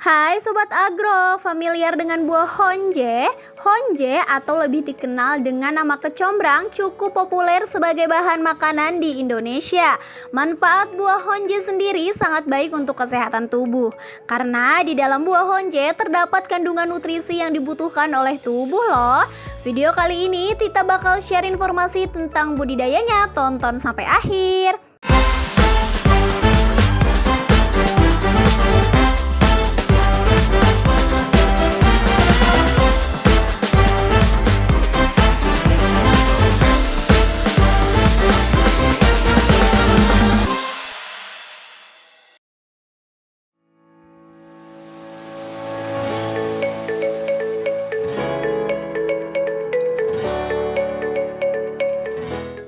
Hai Sobat Agro, familiar dengan buah honje? Honje atau lebih dikenal dengan nama kecombrang cukup populer sebagai bahan makanan di Indonesia. Manfaat buah honje sendiri sangat baik untuk kesehatan tubuh. Karena di dalam buah honje terdapat kandungan nutrisi yang dibutuhkan oleh tubuh loh. Video kali ini Tita bakal share informasi tentang budidayanya, tonton sampai akhir.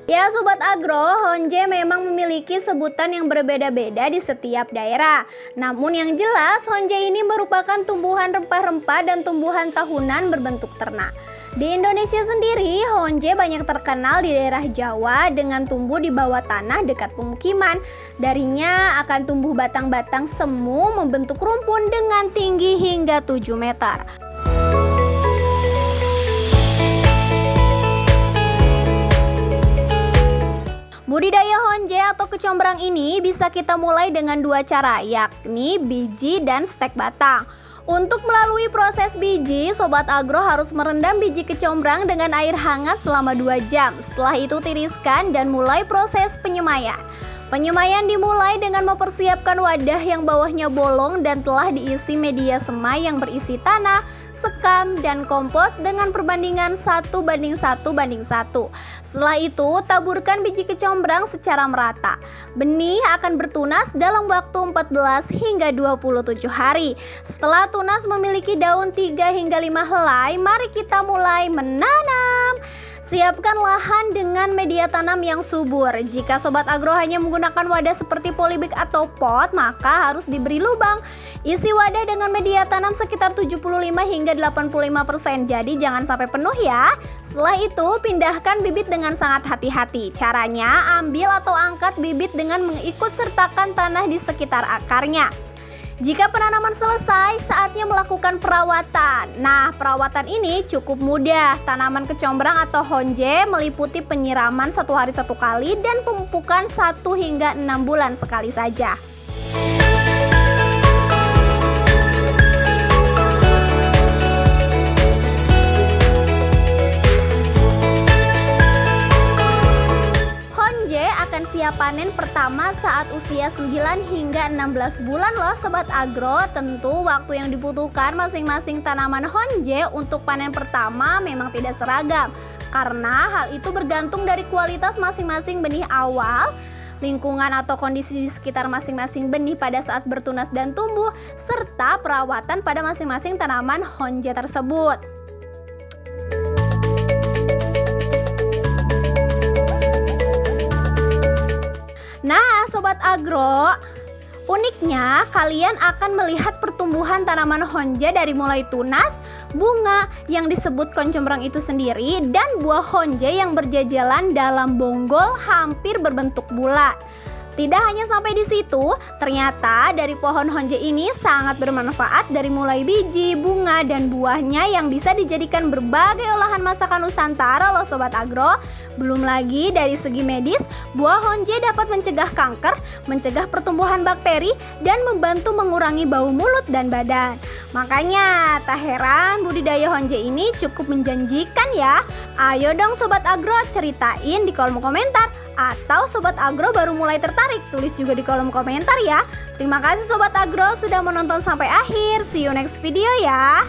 Ya Sobat Agro, honje memang memiliki sebutan yang berbeda-beda di setiap daerah. Namun yang jelas, honje ini merupakan tumbuhan rempah-rempah dan tumbuhan tahunan berbentuk ternak. Di Indonesia sendiri, honje banyak terkenal di daerah Jawa dengan tumbuh di bawah tanah dekat pemukiman. Darinya akan tumbuh batang-batang semu membentuk rumpun dengan tinggi hingga 7 meter. Budidaya honje atau kecombrang ini bisa kita mulai dengan dua cara, yakni biji dan stek batang. Untuk melalui proses biji, Sobat Agro harus merendam biji kecombrang dengan air hangat selama 2 jam. Setelah itu tiriskan dan mulai proses penyemaian. Penyemaian dimulai dengan mempersiapkan wadah yang bawahnya bolong dan telah diisi media semai yang berisi tanah, sekam, dan kompos dengan perbandingan 1:1:1. Setelah itu, taburkan biji kecombrang secara merata. Benih akan bertunas dalam waktu 14 hingga 27 hari. Setelah tunas memiliki daun 3 hingga 5 helai, mari kita mulai menanam. Siapkan lahan dengan media tanam yang subur. Jika Sobat Agro hanya menggunakan wadah seperti polybag atau pot, maka harus diberi lubang. Isi wadah dengan media tanam sekitar 75 hingga 85%. Jadi jangan sampai penuh ya. Setelah itu pindahkan bibit dengan sangat hati-hati. Caranya, ambil atau angkat bibit dengan mengikut sertakan tanah di sekitar akarnya. Jika penanaman selesai, saatnya melakukan perawatan. Nah, perawatan ini cukup mudah. Tanaman kecombrang atau honje meliputi penyiraman 1 hari 1 kali dan pemupukan 1 hingga 6 bulan sekali saja. Siap panen pertama saat usia 9 hingga 16 bulan loh Sobat Agro. Tentu waktu yang dibutuhkan masing-masing tanaman honje untuk panen pertama memang tidak seragam, karena hal itu bergantung dari kualitas masing-masing benih awal, lingkungan atau kondisi di sekitar masing-masing benih pada saat bertunas dan tumbuh, serta perawatan pada masing-masing tanaman honje tersebut. Nah Sobat Agro, uniknya kalian akan melihat pertumbuhan tanaman honje dari mulai tunas, bunga yang disebut kecombrang itu sendiri, dan buah honje yang berjajalan dalam bonggol hampir berbentuk bulat. Tidak hanya sampai di situ, ternyata dari pohon honje ini sangat bermanfaat dari mulai biji, bunga, dan buahnya yang bisa dijadikan berbagai olahan masakan Nusantara loh Sobat Agro. Belum lagi dari segi medis, buah honje dapat mencegah kanker, mencegah pertumbuhan bakteri, dan membantu mengurangi bau mulut dan badan. Makanya tak heran budidaya honje ini cukup menjanjikan ya. Ayo dong Sobat Agro, ceritain di kolom komentar. Atau Sobat Agro baru mulai tertarik, tulis juga di kolom komentar ya. Terima kasih Sobat Agro sudah menonton sampai akhir. See you next video ya.